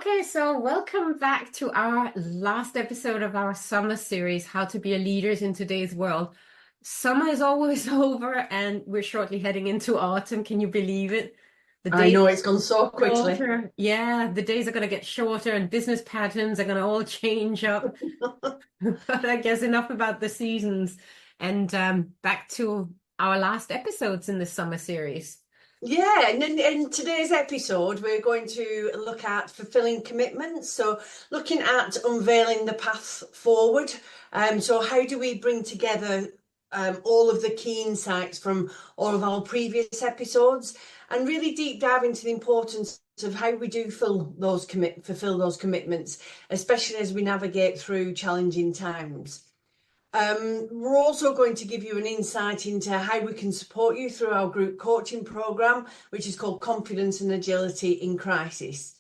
Okay, so welcome back to our last episode of our summer series, How to Be a Leader in Today's World. Summer is always over and we're shortly heading into autumn. Can you believe it? The I days know it's gone so are quickly. shorter. Yeah, the days are going to get shorter and business patterns are going to all change up. But I guess enough about the seasons and back to our last episodes in the summer series. Yeah, and in today's episode, we're going to look at fulfilling commitments. So, looking at unveiling the path forward. So, how do we bring together all of the key insights from all of our previous episodes and really deep dive into the importance of how we do fulfill those commitments, especially as we navigate through challenging times. We're also going to give you an insight into how we can support you through our group coaching program, which is called Confidence and Agility in Crisis.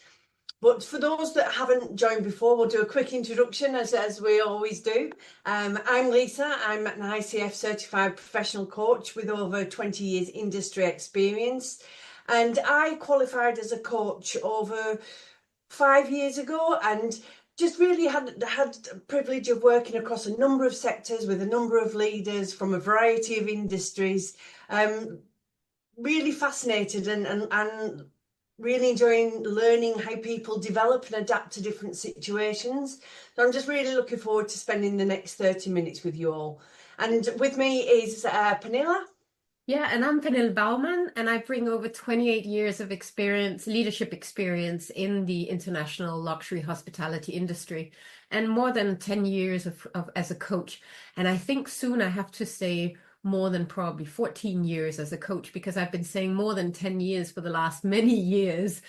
But for those that haven't joined before, we'll do a quick introduction as we always do. I'm Lisa. I'm an ICF certified professional coach with over 20 years industry experience. And I qualified as a coach over 5 years ago and just really had the privilege of working across a number of sectors with a number of leaders from a variety of industries. Really fascinated and really enjoying learning how people develop and adapt to different situations. So I'm just really looking forward to spending the next 30 minutes with you all. And with me is Pernilla. Yeah, and I'm Vanille Baumann, and I bring over 28 years of experience, leadership experience in the international luxury hospitality industry, and more than 10 years of as a coach. And I think soon I have to say more than probably 14 years as a coach, because I've been saying more than 10 years for the last many years.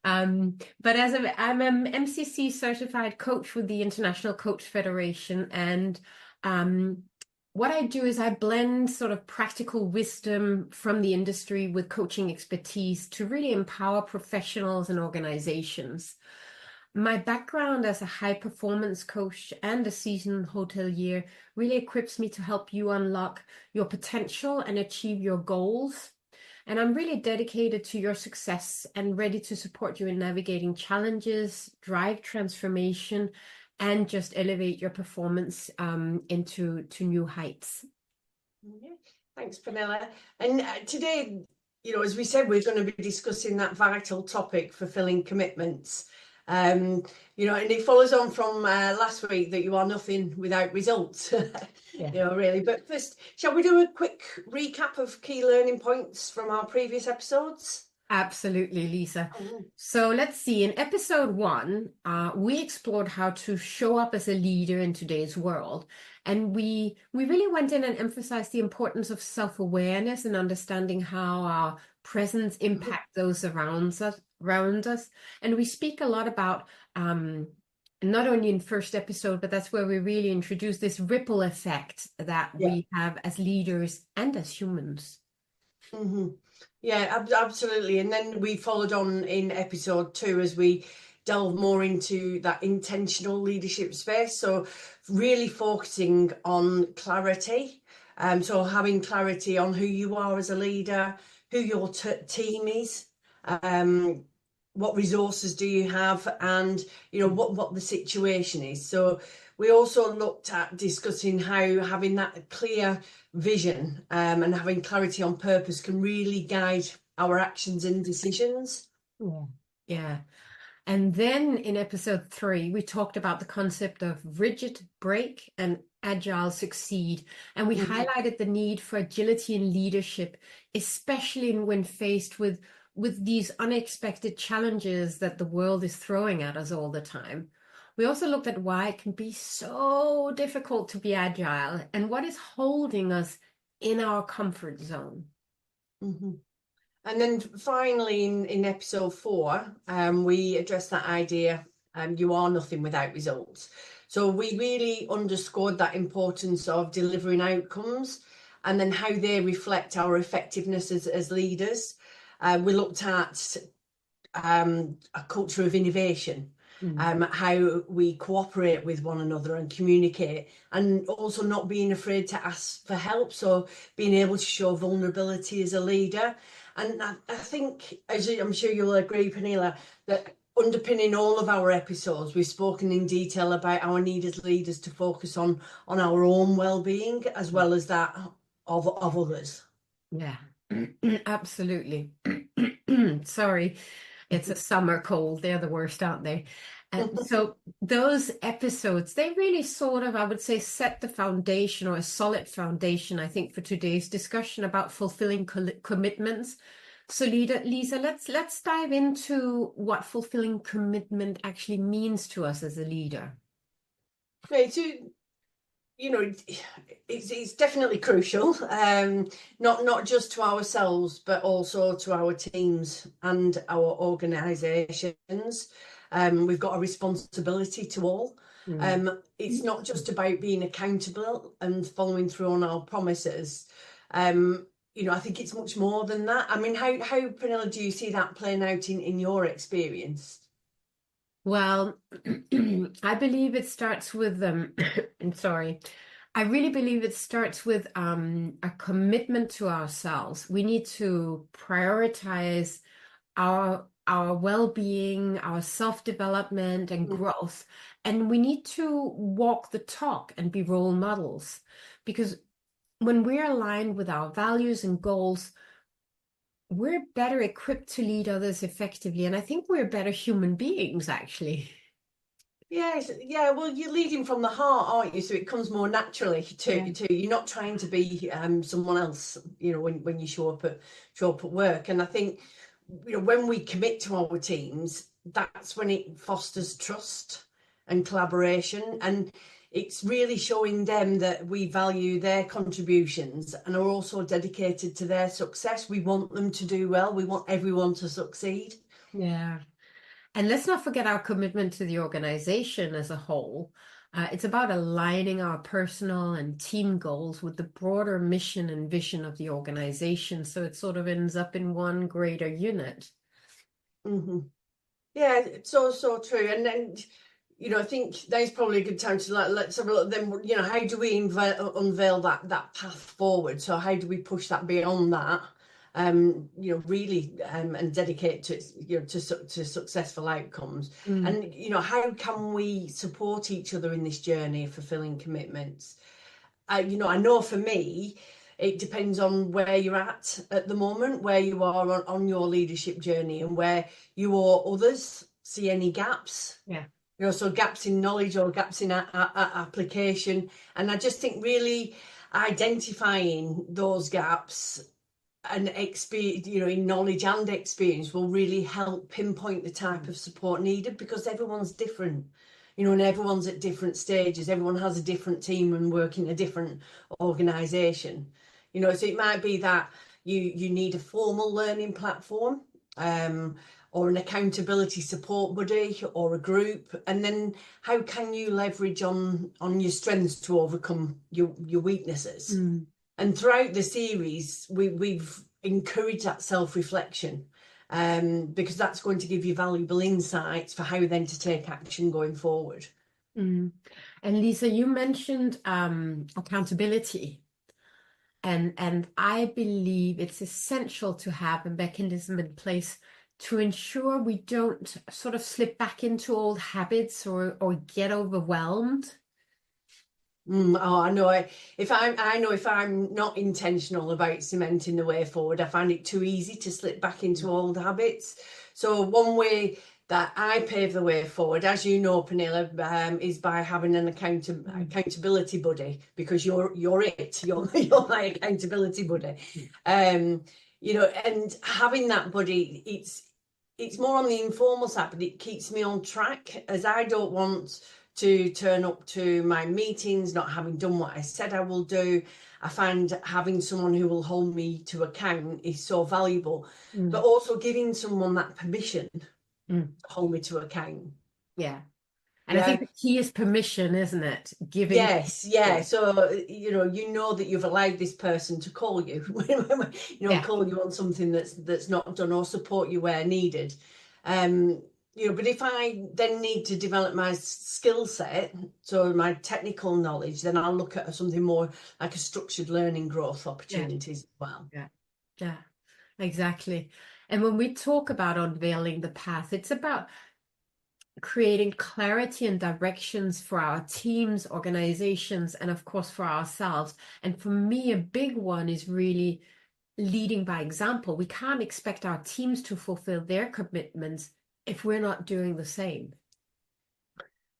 But I'm an MCC certified coach with the International Coach Federation, and what I do is I blend sort of practical wisdom from the industry with coaching expertise to really empower professionals and organizations. My background as a high performance coach and a seasoned hotelier really equips me to help you unlock your potential and achieve your goals. And I'm really dedicated to your success and ready to support you in navigating challenges, drive transformation, and just elevate your performance into new heights. Yeah, thanks, Pernilla. And today, as we said, we're going to be discussing that vital topic, fulfilling commitments. And it follows on from last week that you are nothing without results. Yeah. Really. But first, shall we do a quick recap of key learning points from our previous episodes? Absolutely, Lisa. Oh. So let's see. In episode 1, we explored how to show up as a leader in today's world. And we really went in and emphasized the importance of self-awareness and understanding how our presence impact those around us. And we speak a lot about not only in first episode, but that's where we really introduce this ripple effect that Yeah. we have as leaders and as humans. Mm-hmm. Yeah, absolutely. And then we followed on in episode 2 as we delve more into that intentional leadership space. So really focusing on clarity. So having clarity on who you are as a leader, who your team is, what resources do you have, and what the situation is. So we also looked at discussing how having that clear vision and having clarity on purpose can really guide our actions and decisions. Yeah. Yeah. And then in episode 3, we talked about the concept of rigid break and agile succeed. And we highlighted the need for agility in leadership, especially when faced with these unexpected challenges that the world is throwing at us all the time. We also looked at why it can be so difficult to be agile and what is holding us in our comfort zone. Mm-hmm. And then finally in episode 4, we addressed that idea, you are nothing without results. So we really underscored that importance of delivering outcomes and then how they reflect our effectiveness as leaders. We looked at a culture of innovation, how we cooperate with one another and communicate, and also not being afraid to ask for help. So being able to show vulnerability as a leader. And I think, as I'm sure you'll agree, Pernilla, that underpinning all of our episodes, we've spoken in detail about our need as leaders to focus on our own well-being as well as that of others. Yeah, absolutely. Sorry, it's a summer cold. They're the worst, aren't they? So those episodes, they really sort of, I would say, set the foundation, or a solid foundation, I think, for today's discussion about fulfilling commitments. So, Lisa, let's dive into what fulfilling commitment actually means to us as a leader. Right, so it's definitely crucial, not just to ourselves, but also to our teams and our organisations. We've got a responsibility to all. It's not just about being accountable and following through on our promises. I think it's much more than that. I mean, how Pernilla, do you see that playing out in your experience? Well, I believe it starts with I'm sorry. I really believe it starts with a commitment to ourselves. We need to prioritize our well-being, our self-development and growth, and we need to walk the talk and be role models. Because when we're aligned with our values and goals, we're better equipped to lead others effectively. And I think we're better human beings, actually. Yes, yeah. Well, you're leading from the heart, aren't you? So it comes more naturally Yeah. to you're not trying to be someone else, when you show up at work. And I think, when we commit to our teams, that's when it fosters trust and collaboration, and it's really showing them that we value their contributions and are also dedicated to their success. We want them to do well. We want everyone to succeed. Yeah. And let's not forget our commitment to the organization as a whole. It's about aligning our personal and team goals with the broader mission and vision of the organization. So it sort of ends up in one greater unit. Hmm. Yeah, it's so true. And then, I think that's probably a good time to let's have a look then, how do we unveil that path forward? So how do we push that beyond that, really, and dedicate to, to successful outcomes? Mm. And, how can we support each other in this journey of fulfilling commitments? I know for me, it depends on where you're at the moment, where you are on your leadership journey, and where you or others see any gaps. Yeah. So gaps in knowledge or gaps in application. And I just think really identifying those gaps and experience, in knowledge and experience, will really help pinpoint the type of support needed, because everyone's different, and everyone's at different stages. Everyone has a different team and work in a different organisation, so it might be that you need a formal learning platform, or an accountability support buddy or a group, and then how can you leverage on your strengths to overcome your weaknesses. And throughout the series, we've encouraged that self-reflection, because that's going to give you valuable insights for how then to take action going forward. And Lisa, you mentioned accountability. And I believe it's essential to have a mechanism in place to ensure we don't sort of slip back into old habits or get overwhelmed. Oh, I know. I know if I'm not intentional about cementing the way forward, I find it too easy to slip back into old habits. So one way that I pave the way forward, as you know, Pernilla, is by having an accountability buddy, because you're you're my accountability buddy. And having that buddy, it's more on the informal side, but it keeps me on track, as I don't want to turn up to my meetings not having done what I said I will do. I find having someone who will hold me to account is so valuable, but also giving someone that permission to hold me to account. Yeah. And I think the key is permission, isn't it? Giving. Yes, yeah. So, that you've allowed this person to call you, call you on something that's not done, or support you where needed. But if I then need to develop my skill set, so my technical knowledge, then I'll look at something more like a structured learning growth opportunities as well. Yeah, exactly. And when we talk about unveiling the path, it's about creating clarity and directions for our teams, organizations, and of course for ourselves. And for me, a big one is really leading by example. We can't expect our teams to fulfill their commitments if we're not doing the same.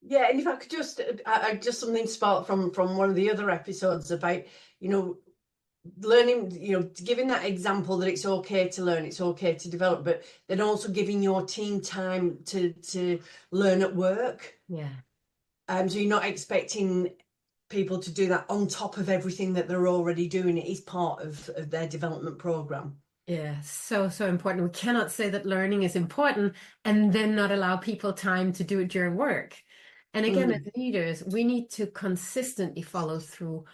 Yeah, and if I could just something sparked from one of the other episodes about, learning, giving that example that it's okay to learn, it's okay to develop, but then also giving your team time to learn at work. Yeah. So you're not expecting people to do that on top of everything that they're already doing. It is part of their development program. Yeah, so, so important. We cannot say that learning is important and then not allow people time to do it during work. And again, as leaders, we need to consistently follow through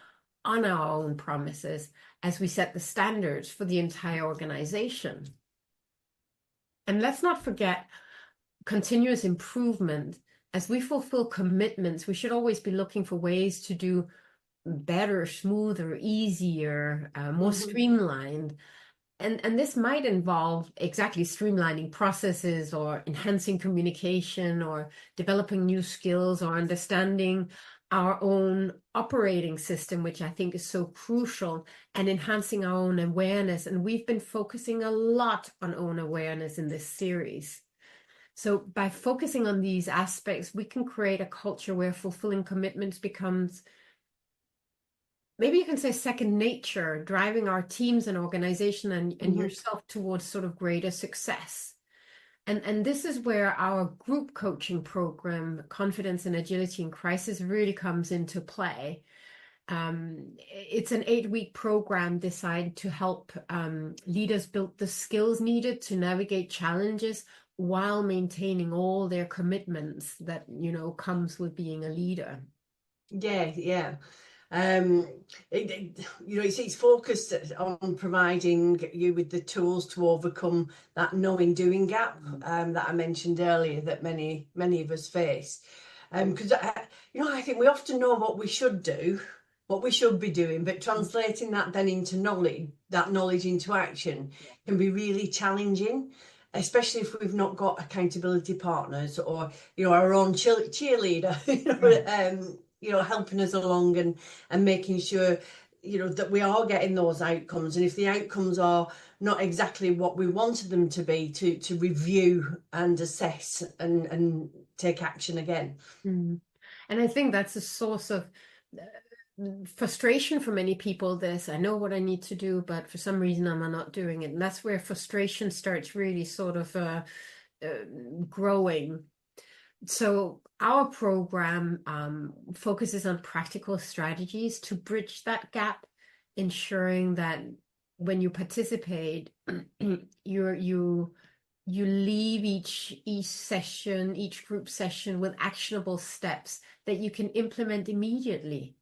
on our own promises as we set the standards for the entire organization. And let's not forget continuous improvement. As we fulfill commitments, we should always be looking for ways to do better, smoother, easier, more streamlined. And this might involve exactly streamlining processes or enhancing communication or developing new skills or understanding our own operating system, which I think is so crucial, and enhancing our own awareness. And we've been focusing a lot on own awareness in this series. So by focusing on these aspects, we can create a culture where fulfilling commitments becomes, maybe you can say, second nature, driving our teams and organization and yourself towards sort of greater success. And this is where our group coaching program, Confidence and Agility in Crisis, really comes into play. It's an 8-week program designed to help leaders build the skills needed to navigate challenges while maintaining all their commitments that, comes with being a leader. Yeah. It's focused on providing you with the tools to overcome that knowing doing gap that I mentioned earlier that many of us face. Because I think we often know what we should do, what we should be doing, but translating that then into knowledge into action can be really challenging, especially if we've not got accountability partners or our own cheerleader. Helping us along and making sure, that we are getting those outcomes. And if the outcomes are not exactly what we wanted them to be, to review and assess and take action again. And I think that's a source of frustration for many people. This, I know what I need to do, but for some reason I'm not doing it. And that's where frustration starts really sort of growing. So our program focuses on practical strategies to bridge that gap, ensuring that when you participate, you leave each session, each group session with actionable steps that you can implement immediately.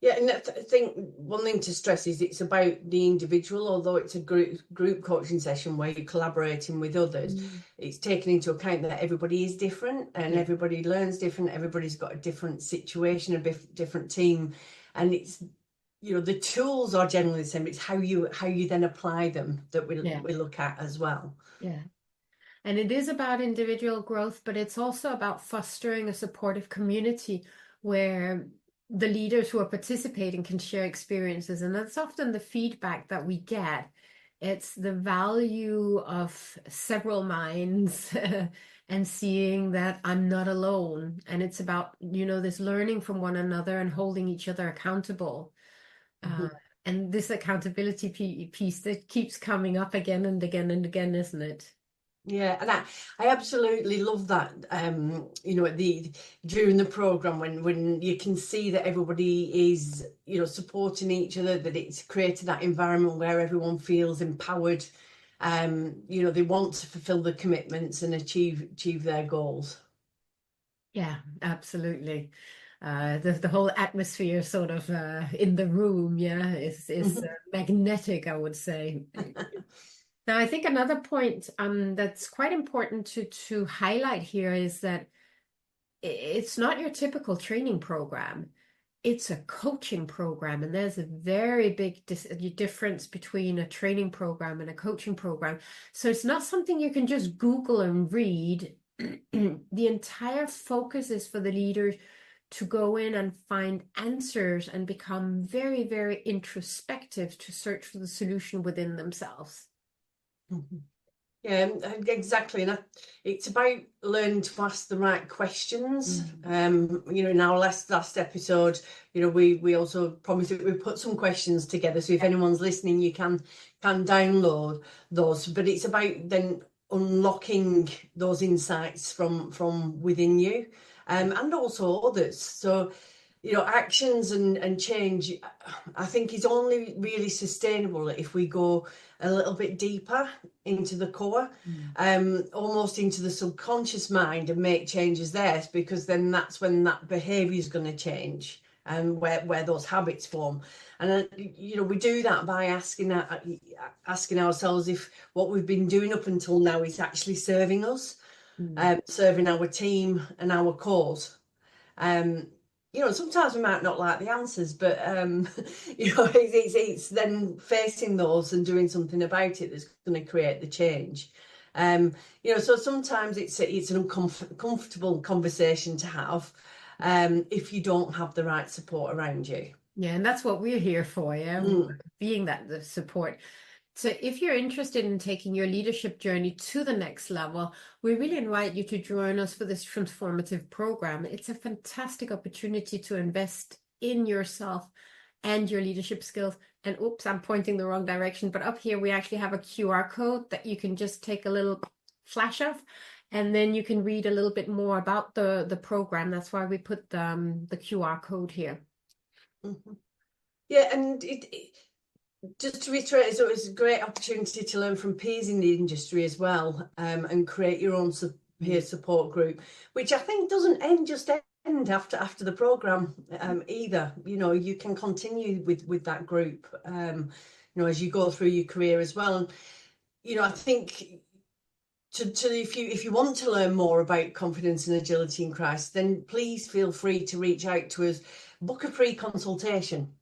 Yeah, and I think one thing to stress is it's about the individual. Although it's a group coaching session where you're collaborating with others, it's taking into account that everybody is different and everybody learns different. Everybody's got a different situation, a different team, and it's the tools are generally the same. It's how you then apply them that we look at as well. Yeah. And it is about individual growth, but it's also about fostering a supportive community where the leaders who are participating can share experiences. And that's often the feedback that we get. It's the value of several minds and seeing that I'm not alone. And it's about, this learning from one another and holding each other accountable. And this accountability piece that keeps coming up again and again and again, isn't it? Yeah, and I absolutely love that. During the program when you can see that everybody is supporting each other, that it's created that environment where everyone feels empowered. They want to fulfill the commitments and achieve their goals. Yeah, absolutely. The whole atmosphere sort of in the room, is magnetic, I would say. Now, I think another point that's quite important to highlight here is that it's not your typical training program. It's a coaching program, and there's a very big difference between a training program and a coaching program. So it's not something you can just Google and read the entire focus is for the leader to go in and find answers and become very, very introspective to search for the solution within themselves. Mhm. Yeah, exactly. And it's about learning to ask the right questions. In our last episode, we also promised that we put some questions together. So if anyone's listening, you can download those. But it's about then unlocking those insights from within you, and also others. So actions and change, I think, is only really sustainable if we go a little bit deeper into the core, almost into the subconscious mind, and make changes there, because then that's when that behavior is going to change, and where those habits form. And we do that by asking ourselves if what we've been doing up until now is actually serving us, serving our team and our cause. Sometimes we might not like the answers, but it's then facing those and doing something about it that's going to create the change. So sometimes it's an uncomfortable conversation to have, if you don't have the right support around you. Yeah, and that's what we're here for, being the support. So if you're interested in taking your leadership journey to the next level, we really invite you to join us for this transformative program. It's a fantastic opportunity to invest in yourself and your leadership skills. And oops, I'm pointing the wrong direction, but up here we actually have a QR code that you can just take a little flash of, and then you can read a little bit more about the program. That's why we put the QR code here. Mm-hmm. Yeah, and just to reiterate, so it's a great opportunity to learn from peers in the industry as well, and create your own peer support group, which I think doesn't end after the program either. You can continue with that group, as you go through your career as well. And I think if you want to learn more about confidence and agility in crisis, then please feel free to reach out to us, book a free consultation.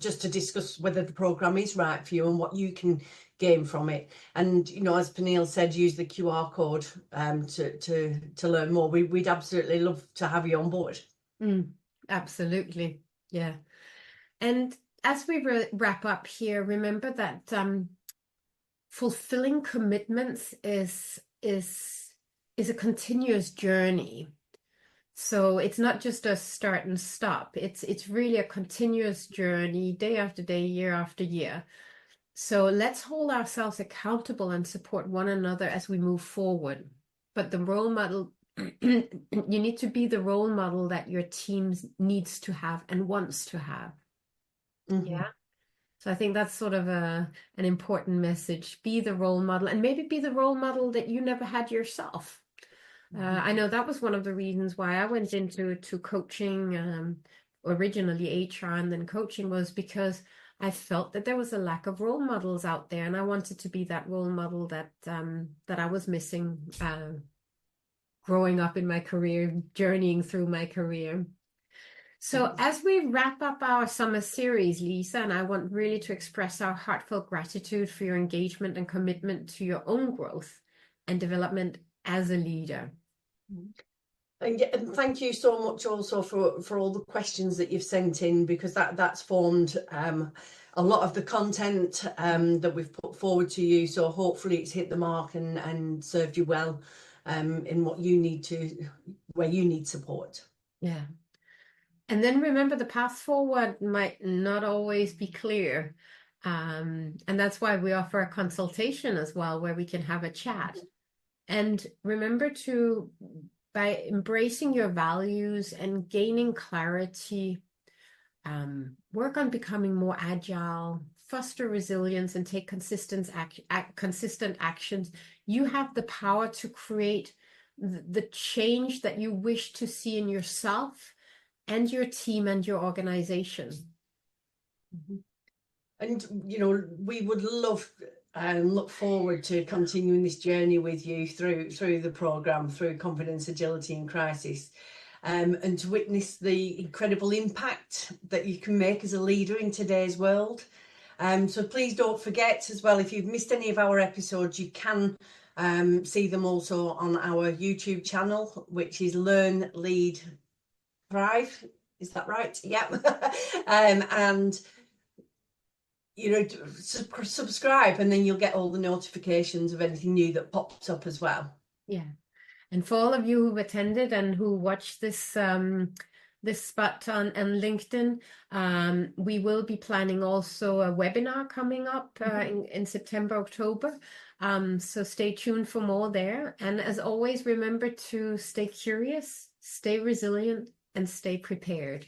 Just to discuss whether the program is right for you and what you can gain from it. And as Peniel said, use the QR code to learn more. We'd absolutely love to have you on board. Absolutely, yeah. And as we wrap up here, remember that fulfilling commitments is a continuous journey. So it's not just a start and stop. It's really a continuous journey, day after day, year after year. So let's hold ourselves accountable and support one another as we move forward. But the role model, you need to be the role model that your team needs to have and wants to have. Yeah. So I think that's sort of an important message. Be the role model, and maybe be the role model that you never had yourself. I know that was one of the reasons why I went into coaching, originally HR and then coaching, was because I felt that there was a lack of role models out there, and I wanted to be that role model that I was missing growing up in my career, journeying through my career. So as we wrap up our summer series, Lisa, and I want really to express our heartfelt gratitude for your engagement and commitment to your own growth and development as a leader. And thank you so much also for all the questions that you've sent in, because that's formed a lot of the content that we've put forward to you. So hopefully it's hit the mark and served you well in where you need support. Yeah. And then remember, the path forward might not always be clear. And that's why we offer a consultation as well, where we can have a chat. And remember to, by embracing your values and gaining clarity, work on becoming more agile, foster resilience, and take consistent actions. You have the power to create the change that you wish to see in yourself and your team and your organization. And we would love and look forward to continuing this journey with you through the program, through Confidence, Agility in Crisis, and to witness the incredible impact that you can make as a leader in today's world. So please don't forget as well, if you've missed any of our episodes, you can See them also on our YouTube channel, which is Learn, Lead, Thrive. Is that right? Yeah. And subscribe, and then you'll get all the notifications of anything new that pops up as well. Yeah. And for all of you who've attended and who watched this spot on LinkedIn, we will be planning also a webinar coming up in September, October. So stay tuned for more there. And as always, remember to stay curious, stay resilient, and stay prepared.